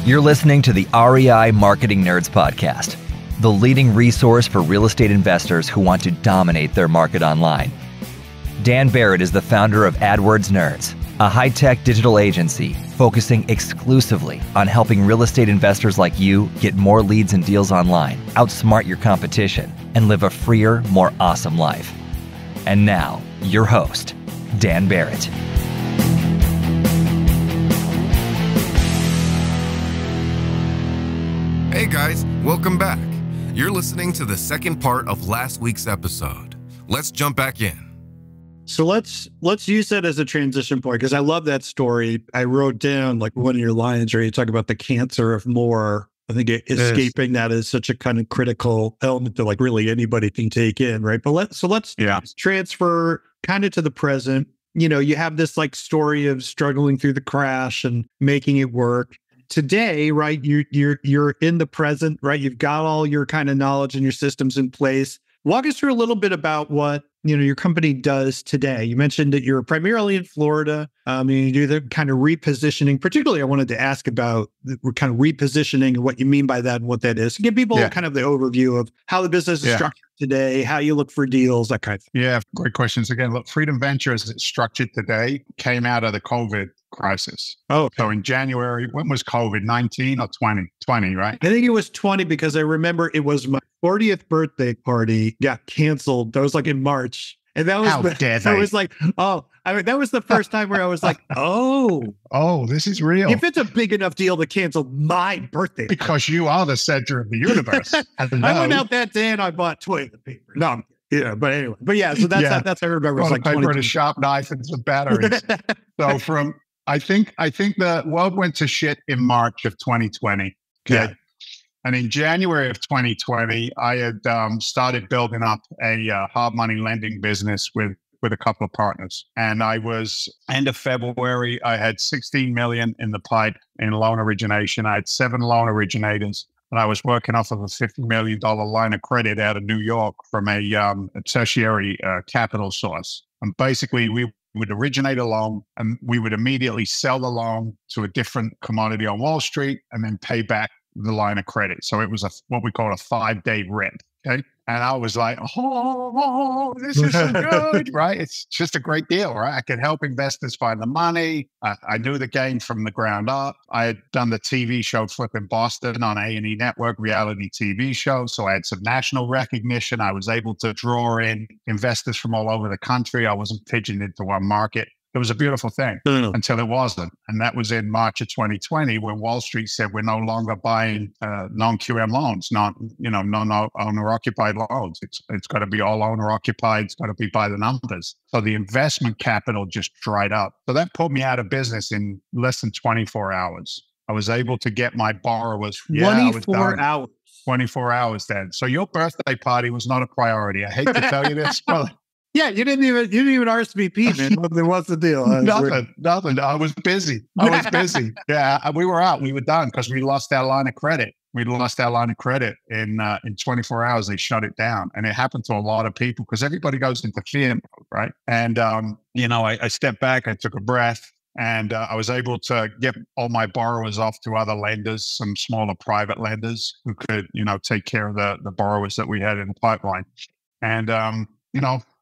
You're listening to the REI Marketing Nerds Podcast, the leading resource for real estate investors who want to dominate their market online. Dan Barrett is the founder of AdWords Nerds, a high-tech digital agency focusing exclusively on helping real estate investors like you get more leads and deals online, outsmart your competition, and live a freer, more awesome life. And now, your host, Dan Barrett. Hey guys, welcome back. You're listening to the second part of last week's episode. Let's jump back in. So let's use that as a transition point, because I love that story. I wrote down like one of your lines where you talk about the cancer of more. I think escaping that is such a kind of critical element that like really anybody can take in, right? But let's transfer kind of to the present. You know, you have this like story of struggling through the crash and making it work. Today, right, you're in the present, right? You've got all your kind of knowledge and your systems in place. Walk us through a little bit about what, you know, your company does today. You mentioned that you're primarily in Florida. You do the kind of repositioning. Particularly, I wanted to ask about the kind of repositioning and what you mean by that and what that is. Give people kind of the overview of how the business is structured today, how you look for deals, that kind of thing. Yeah, great questions. Again, look, Freedom Venture as it's structured today came out of the COVID crisis. Oh, okay. So in January, when was COVID? 19 or 20? 20, right? I think it was 20 because I remember it was my 40th birthday party got canceled. That was like in March. And that was I was like, that was the first time where I was like, oh, this is real. If it's a big enough deal to cancel my birthday party. Because you are the center of the universe. I went out that day and I bought toilet paper. No, yeah, but anyway, so that's I remember. It was like paper and a sharp knife and some batteries. So I think the world went to shit in March of 2020. Okay. Yeah. And in January of 2020, I had started building up a hard money lending business with a couple of partners. And I was, end of February, I had 16 million in the pipe in loan origination. I had 7 loan originators. And I was working off of a $50 million line of credit out of New York from a tertiary capital source. And basically, we would originate a loan and we would immediately sell the loan to a different commodity on Wall Street and then pay back the line of credit. So it was what we call a 5-day rent. Okay. And I was like, this is so good, right? It's just a great deal, right? I could help investors find the money. I knew the game from the ground up. I had done the TV show Flipping Boston on A&E Network, reality TV show. So I had some national recognition. I was able to draw in investors from all over the country. I wasn't pigeoned into one market. It was a beautiful thing until it wasn't. And that was in March of 2020 when Wall Street said we're no longer buying non-QM loans, non-owner-occupied loans. It's got to be all owner-occupied. It's got to be by the numbers. So the investment capital just dried up. So that put me out of business in less than 24 hours. I was able to get my borrowers. 24 hours. 24 hours then. So your birthday party was not a priority. I hate to tell you this, but... Yeah, you didn't even RSVP, man. What's the deal? Nothing. I was busy. Yeah, we were out. We were done because we lost our line of credit. We lost our line of credit in 24 hours. They shut it down, and it happened to a lot of people because everybody goes into fear mode, right? And I stepped back. I took a breath. And I was able to get all my borrowers off to other lenders, some smaller private lenders who could, take care of the borrowers that we had in the pipeline. And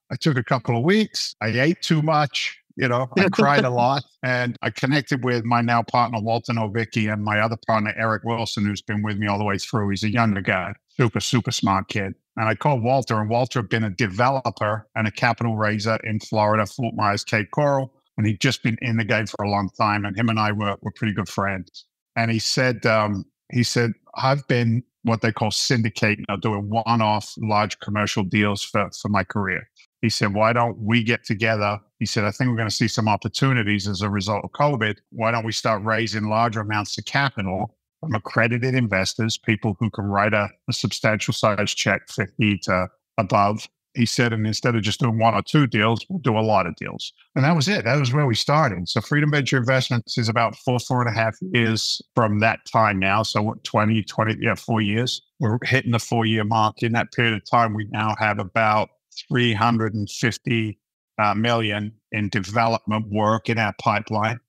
I took a couple of weeks. I ate too much. I cried a lot. And I connected with my now partner, Walter Novicki, and my other partner, Eric Wilson, who's been with me all the way through. He's a younger guy, super, super smart kid. And I called Walter, and Walter had been a developer and a capital raiser in Florida, Fort Myers, Cape Coral. And he'd just been in the game for a long time. And him and I were pretty good friends. And he said, I've been what they call syndicating, doing one-off large commercial deals for my career. He said, why don't we get together? He said, I think we're going to see some opportunities as a result of COVID. Why don't we start raising larger amounts of capital from accredited investors, people who can write a substantial size check, 50 to above. He said, and instead of just doing 1 or 2 deals, we'll do a lot of deals. And that was it. That was where we started. So Freedom Venture Investments is about 4.5 years from that time now. So what, 4 years. We're hitting the 4-year mark. In that period of time, we now have about 350 million in development work in our pipeline.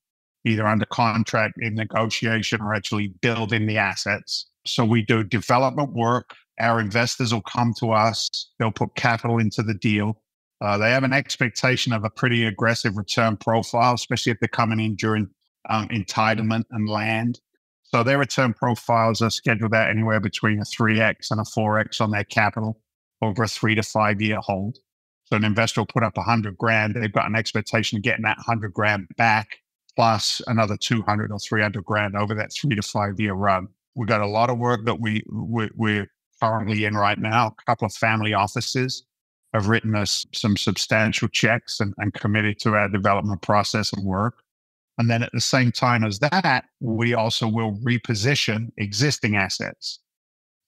either under contract, in negotiation, or actually building the assets. So we do development work. Our investors will come to us. They'll put capital into the deal. They have an expectation of a pretty aggressive return profile, especially if they're coming in during entitlement and land. So their return profiles are scheduled out anywhere between a 3x and a 4x on their capital over a 3 to 5 year hold. So an investor will put up $100,000. They've got an expectation of getting that $100,000 back, plus another $200,000 or $300,000 over that 3 to 5 year run. We've got a lot of work that we're currently in right now. A couple of family offices have written us some substantial checks and committed to our development process and work. And then at the same time as that, we also will reposition existing assets.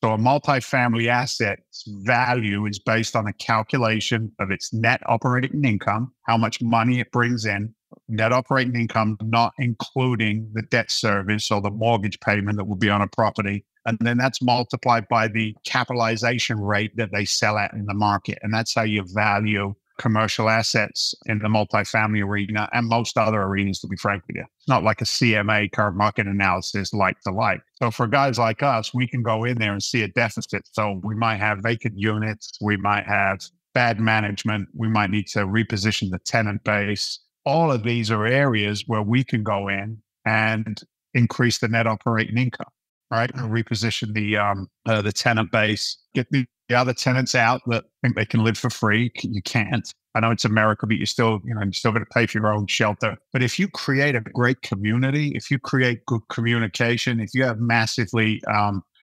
So a multifamily asset's value is based on a calculation of its net operating income, how much money it brings in, net operating income, not including the debt service or the mortgage payment that will be on a property. And then that's multiplied by the capitalization rate that they sell at in the market. And that's how you value commercial assets in the multifamily arena and most other arenas, to be frank with you. It's not like a CMA, current market analysis, like to like. So for guys like us, we can go in there and see a deficit. So we might have vacant units. We might have bad management. We might need to reposition the tenant base. All of these are areas where we can go in and increase the net operating income, right? And reposition the tenant base, get the other tenants out that think they can live for free. You can't. I know it's America, but you're still going to pay for your own shelter. But if you create a great community, if you create good communication, if you have massively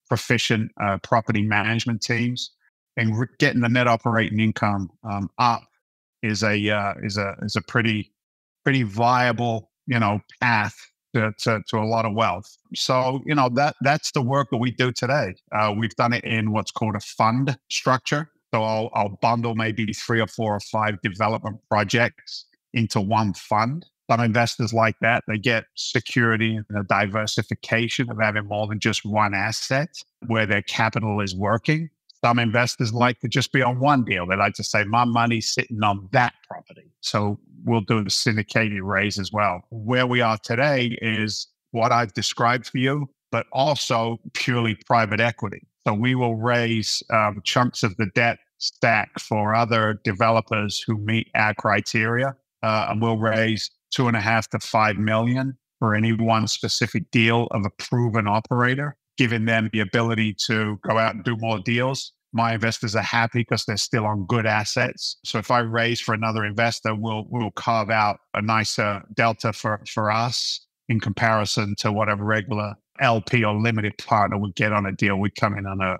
proficient property management teams, and getting the net operating income up is a pretty viable path to a lot of wealth. So, that's the work that we do today. We've done it in what's called a fund structure. So I'll bundle maybe 3 or 4 or 5 development projects into one fund. Some investors like that. They get security and a diversification of having more than just one asset where their capital is working. Some investors like to just be on one deal. They like to say, my money's sitting on that property. So we'll do the syndicated raise as well. Where we are today is what I've described for you, but also purely private equity. So we will raise chunks of the debt stack for other developers who meet our criteria. And we'll raise $2.5 to $5 million for any one specific deal of a proven operator, giving them the ability to go out and do more deals. My investors are happy because they're still on good assets. So if I raise for another investor, we'll carve out a nicer delta for us in comparison to what a regular LP or limited partner would get on a deal. We come in on a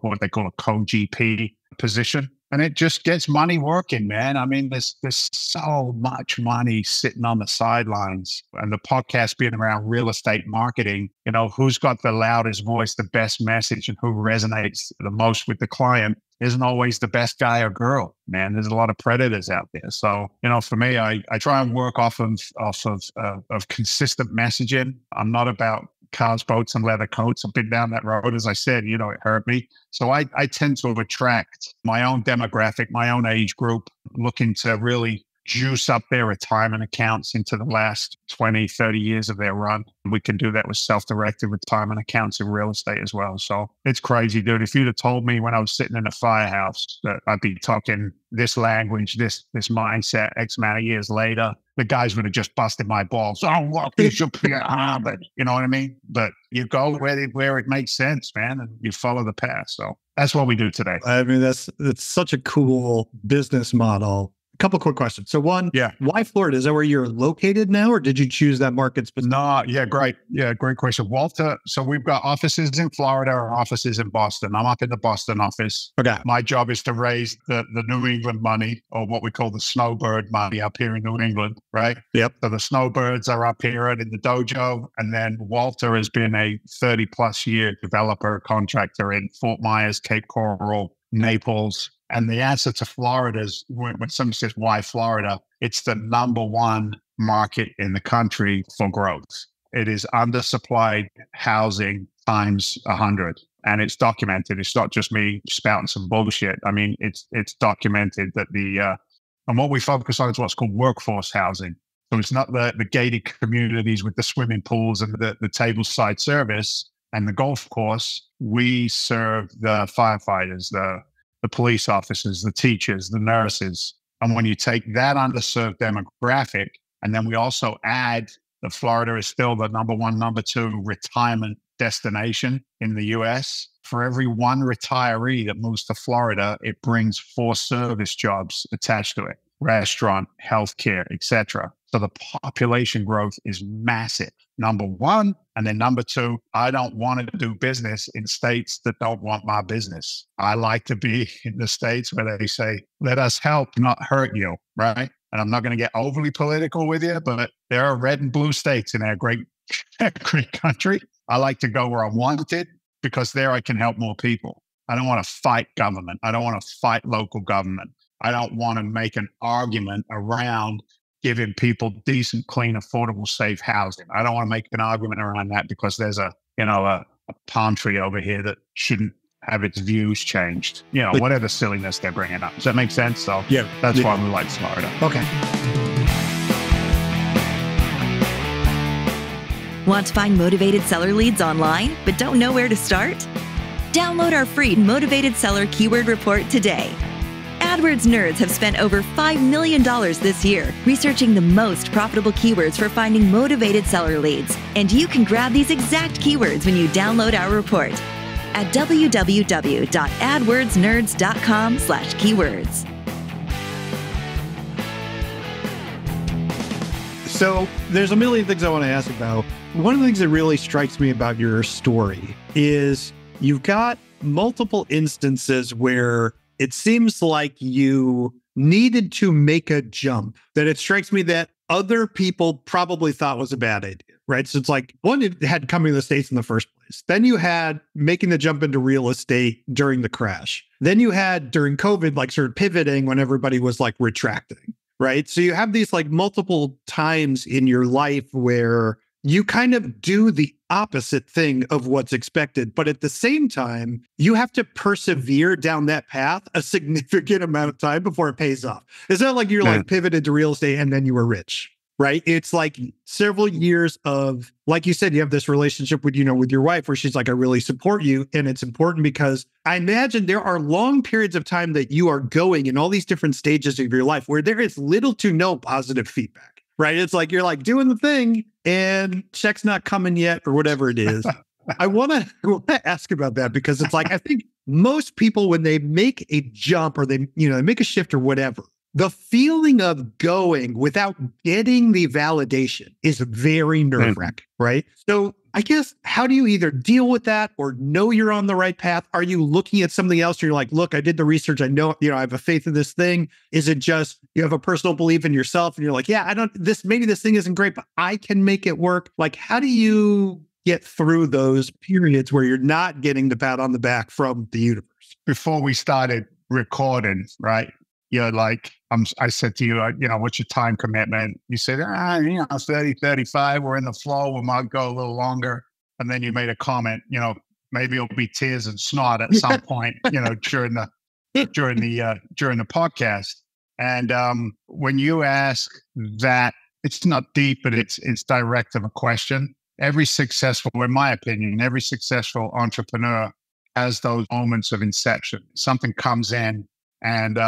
what they call a co-GP position. And it just gets money working, man. I mean, there's so much money sitting on the sidelines. And the podcast being around real estate marketing, who's got the loudest voice, the best message, and who resonates the most with the client isn't always the best guy or girl, man. There's a lot of predators out there. So, for me, I try and work off of consistent messaging. I'm not about cars, boats, and leather coats. I've been down that road, as I said, it hurt me. So I tend to attract my own demographic, my own age group, looking to really juice up their retirement accounts into the last 20, 30 years of their run. We can do that with self-directed retirement accounts in real estate as well. So it's crazy, dude. If you'd have told me when I was sitting in a firehouse that I'd be talking this language, this mindset, X amount of years later, the guys would have just busted my balls. Oh, well, you should be at Harvard. You know what I mean? But you go where it makes sense, man, and you follow the path. So that's what we do today. I mean, that's such a cool business model. Couple quick questions. So one, why Florida? Is that where you're located now, or did you choose that market specifically? No, great. Yeah, great question. Walter, so we've got offices in Florida or offices in Boston. I'm up in the Boston office. Okay. My job is to raise the New England money, or what we call the snowbird money up here in New England, right? Yep. So the snowbirds are up here and in the dojo. And then Walter has been a 30 plus year developer contractor in Fort Myers, Cape Coral, Naples. And the answer to Florida is, when somebody says, why Florida? It's the number one market in the country for growth. It is undersupplied housing times 100. And it's documented. It's not just me spouting some bullshit. I mean, it's documented that and what we focus on is what's called workforce housing. So it's not the gated communities with the swimming pools and the tableside service and the golf course. We serve the firefighters, the police officers, the teachers, the nurses. And when you take that underserved demographic, and then we also add that Florida is still the number one, number two retirement destination in the US. For every one retiree that moves to Florida, it brings 4 service jobs attached to it: restaurant, healthcare, etc. So the population growth is massive, number one. And then number two, I don't want to do business in states that don't want my business. I like to be in the states where they say, let us help, not hurt you, right? And I'm not going to get overly political with you, but there are red and blue states in our great country. I like to go where I'm wanted because there I can help more people. I don't want to fight government. I don't want to fight local government. I don't want to make an argument around giving people decent, clean, affordable, safe housing. I don't want to make an argument around that because there's a palm tree over here that shouldn't have its views changed. Whatever silliness they're bringing up. Does that make sense? So yeah, that's why we like Florida. Okay. Want to find motivated seller leads online, but don't know where to start? Download our free Motivated Seller Keyword Report today. AdWords nerds have spent over $5 million this year researching the most profitable keywords for finding motivated seller leads. And you can grab these exact keywords when you download our report at www.adwordsnerds.com/keywords. So there's a million things I want to ask about. One of the things that really strikes me about your story is you've got multiple instances where it seems like you needed to make a jump that it strikes me that other people probably thought was a bad idea, right? So it's like, one, it had coming to the States in the first place. Then you had making the jump into real estate during the crash. Then you had during COVID, like sort of pivoting when everybody was like retracting, right? So you have these like multiple times in your life where you kind of do the opposite thing of what's expected. But at the same time, you have to persevere down that path a significant amount of time before it pays off. It's not like you're like pivoted to real estate and then you were rich, right? It's like several years of, like you said, you have this relationship with, with your wife where she's like, I really support you. And it's important because I imagine there are long periods of time that you are going in all these different stages of your life where there is little to no positive feedback. Right. It's like you're like doing the thing and check's not coming yet or whatever it is. I want to ask about that because it's like I think most people, when they make a jump or they make a shift or whatever, the feeling of going without getting the validation is very nerve-wracking, right? So I guess, how do you either deal with that or know you're on the right path? Are you looking at something else? And you're like, look, I did the research. I know, I have a faith in this thing. Is it just you have a personal belief in yourself and you're like, yeah, maybe this thing isn't great, but I can make it work. Like, how do you get through those periods where you're not getting the pat on the back from the universe? Before we started recording, right? You're like, I said to you, what's your time commitment? You said, 30, 35, we're in the flow, we might go a little longer. And then you made a comment, maybe it'll be tears and snot at some point, during the podcast. And when you ask that, it's not deep, but it's direct of a question. In my opinion, every successful entrepreneur has those moments of inception. Something comes in and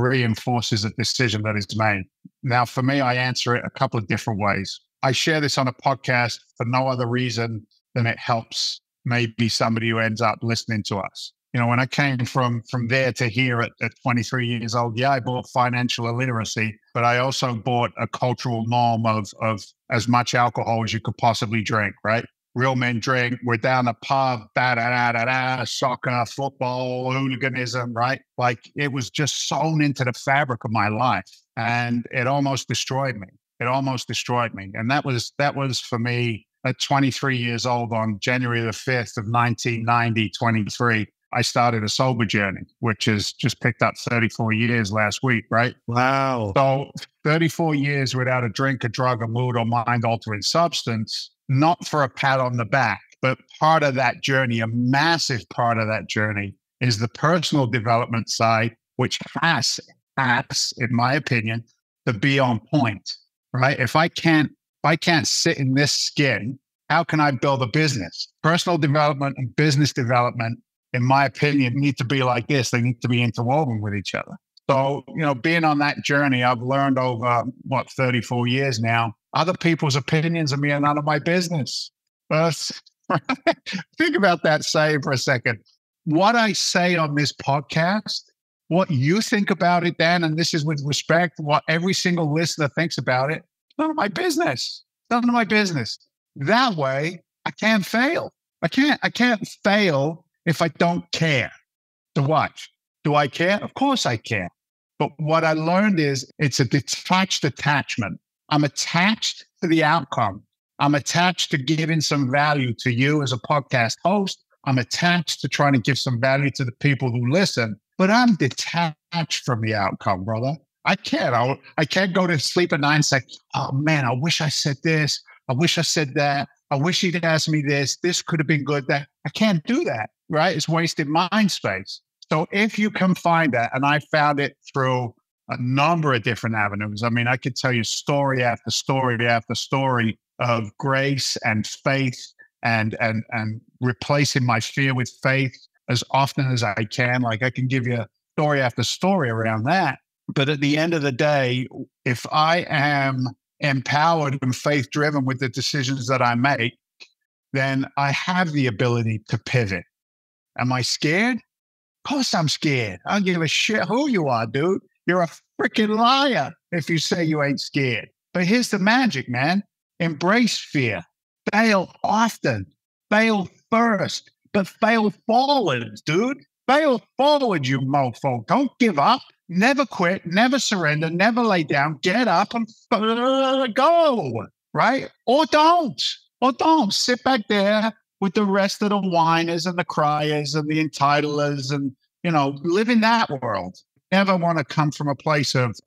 reinforces a decision that is made. Now, for me, I answer it a couple of different ways. I share this on a podcast for no other reason than it helps maybe somebody who ends up listening to us. When I came from there to here at 23 years old, I bought financial illiteracy, but I also bought a cultural norm of as much alcohol as you could possibly drink, right? Real men drink, we're down the pub, soccer, football, hooliganism, right? Like it was just sewn into the fabric of my life and it almost destroyed me. And that was for me at 23 years old on January the 5th of 1990, 23. I started a sober journey, which has just picked up 34 years last week, right? Wow. So 34 years without a drink, a drug, a mood, or mind-altering substance, not for a pat on the back, but part of that journey, a massive part of that journey, is the personal development side, which has, in my opinion, to be on point, right? If I can't sit in this skin, how can I build a business? Personal development and business development, in my opinion, need to be like this. They need to be interwoven with each other. So, being on that journey, I've learned over, 34 years now, other people's opinions of me are none of my business. Think about that saying for a second. What I say on this podcast, what you think about it, Dan, and this is with respect, what every single listener thinks about it, none of my business. None of my business. That way, I can't fail. I can't fail if I don't care. So what? Do I care? Of course I care. But what I learned is it's a detached attachment. I'm attached to the outcome. I'm attached to giving some value to you as a podcast host. I'm attached to trying to give some value to the people who listen, but I'm detached from the outcome, brother. I can't go to sleep at night and say, oh man, I wish I said this. I wish I said that. I wish he'd asked me this. This could have been good. That I can't do that, right? It's wasted mind space. So if you can find that, and I found it through a number of different avenues. I mean, I could tell you story after story after story of grace and faith and replacing my fear with faith as often as I can. Like I can give you story after story around that. But at the end of the day, if I am empowered and faith-driven with the decisions that I make, then I have the ability to pivot. Am I scared? Of course I'm scared. I don't give a shit who you are, dude. You're a freaking liar if you say you ain't scared. But here's the magic, man. Embrace fear. Fail often. Fail first. But fail forward, dude. Fail forward, you mofo. Don't give up. Never quit. Never surrender. Never lay down. Get up and go, right? Or don't. Or don't. Sit back there with the rest of the whiners and the criers and the entitlers and, live in that world. Never want to come from a place of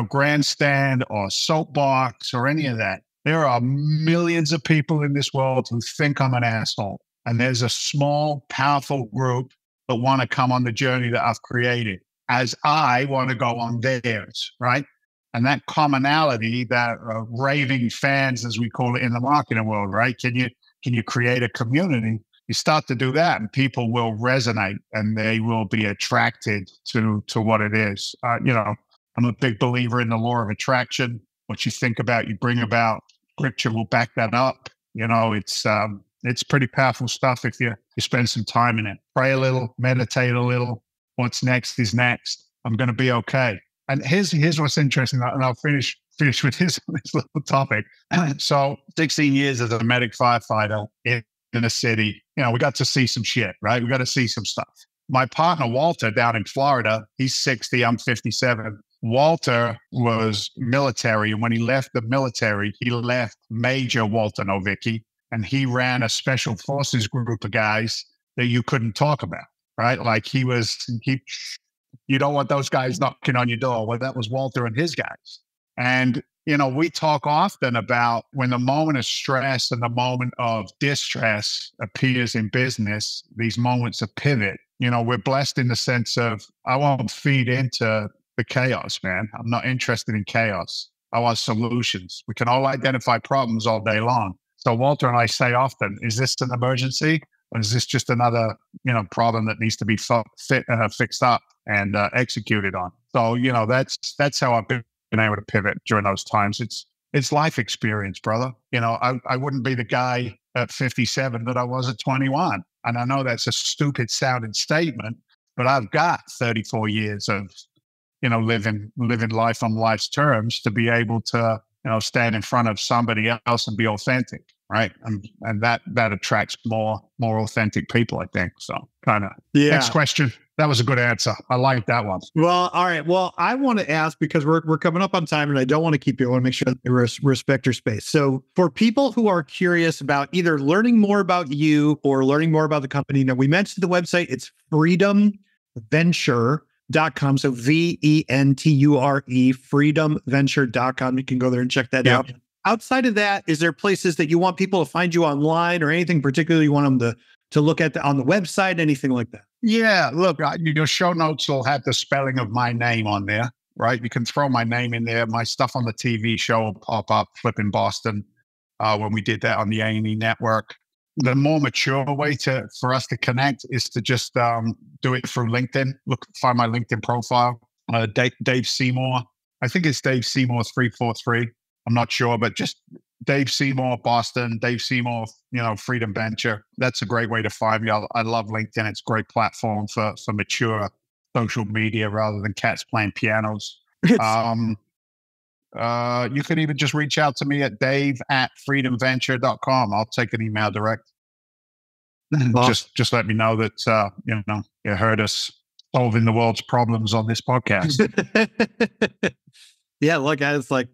grandstand or soapbox or any of that. There are millions of people in this world who think I'm an asshole. And there's a small, powerful group that want to come on the journey that I've created as I want to go on theirs, right? And that commonality, that raving fans, as we call it in the marketing world, right? Can you create a community? You start to do that and people will resonate and they will be attracted to what it is. I'm a big believer in the law of attraction. What you think about, you bring about. Scripture will back that up. It's pretty powerful stuff if you spend some time in it. Pray a little, meditate a little. What's next is next. I'm going to be okay. And here's what's interesting, and I'll finish with this little topic. So 16 years as a medic firefighter in a city, we got to see some shit, right? We got to see some stuff. My partner, Walter, down in Florida, he's 60, I'm 57. Walter was military. And when he left the military, he left Major Walter Novicki, and he ran a special forces group of guys that you couldn't talk about, right? Like you don't want those guys knocking on your door. Well, that was Walter and his guys. And, we talk often about when the moment of stress and the moment of distress appears in business, these moments of pivot, we're blessed in the sense of, I won't feed into the chaos, man. I'm not interested in chaos. I want solutions. We can all identify problems all day long. So Walter and I say often, is this an emergency? Or is this just another, problem that needs to be fixed up and executed on? So, that's how I've been able to pivot during those times. It's life experience, brother. I wouldn't be the guy at 57 that I was at 21. And I know that's a stupid sounding statement, but I've got 34 years of, living life on life's terms to be able to, stand in front of somebody else and be authentic. Right. And that attracts more authentic people, I think. So yeah. Next question. That was a good answer. I like that one. Well, all right. Well, I want to ask, because we're coming up on time and I don't want to keep you. I want to make sure that you respect your space. So for people who are curious about either learning more about you or learning more about the company, now we mentioned the website, it's freedomventure.com. So VENTURE, freedomventure.com. You can go there and check that out. Outside of that, is there places that you want people to find you online or anything particular you want them to look at on the website, anything like that? Yeah, look, your show notes will have the spelling of my name on there. right? You can throw my name in there. My stuff on the TV show will pop up, Flipping Boston, when we did that on the A&E network. The more mature way for us to connect is to just do it through LinkedIn. Find my LinkedIn profile, Dave Seymour. I think it's Dave Seymour 343. I'm not sure, but just Dave Seymour Boston, Dave Seymour, Freedom Venture. That's a great way to find me. I love LinkedIn. It's a great platform for mature social media rather than cats playing pianos. You could even just reach out to me at dave@freedomventure.com. I'll take an email direct. Just let me know that you heard us solving the world's problems on this podcast. Yeah, look, guys, look,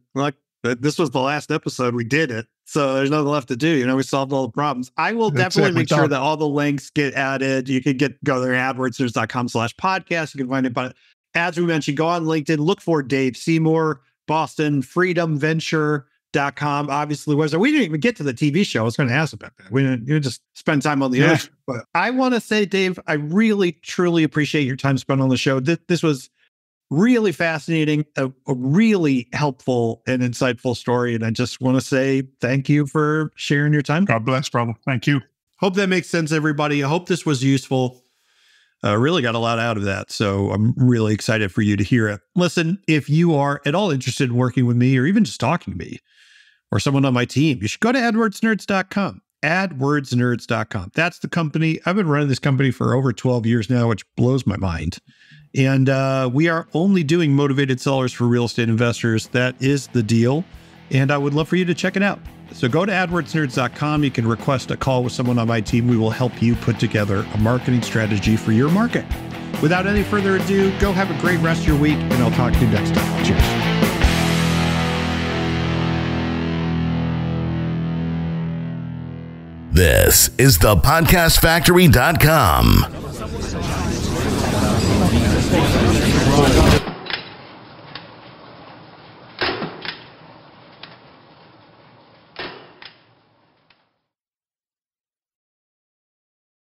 this was the last episode. We did it, so there's nothing left to do. We solved all the problems. I will definitely make sure that all the links get added. You can go there, adwordsnerds.com/podcast. You can find it. But as we mentioned, go on LinkedIn, look for Dave Seymour, Boston, freedomventure.com. Obviously, we didn't even get to the TV show. I was going to ask about that. We didn't just spend time on the ocean. But I want to say, Dave, I really, truly appreciate your time spent on the show. This was really fascinating, a really helpful and insightful story. And I just want to say thank you for sharing your time. God bless, brother. Thank you. Hope that makes sense, everybody. I hope this was useful. Really got a lot out of that. So I'm really excited for you to hear it. Listen, if you are at all interested in working with me or even just talking to me or someone on my team, you should go to AdWordsNerds.com. AdWordsNerds.com. That's the company. I've been running this company for over 12 years now, which blows my mind. And we are only doing motivated sellers for real estate investors. That is the deal. And I would love for you to check it out. So go to AdWordsNerds.com. You can request a call with someone on my team. We will help you put together a marketing strategy for your market. Without any further ado, go have a great rest of your week, and I'll talk to you next time. Cheers. This is thepodcastfactory.com.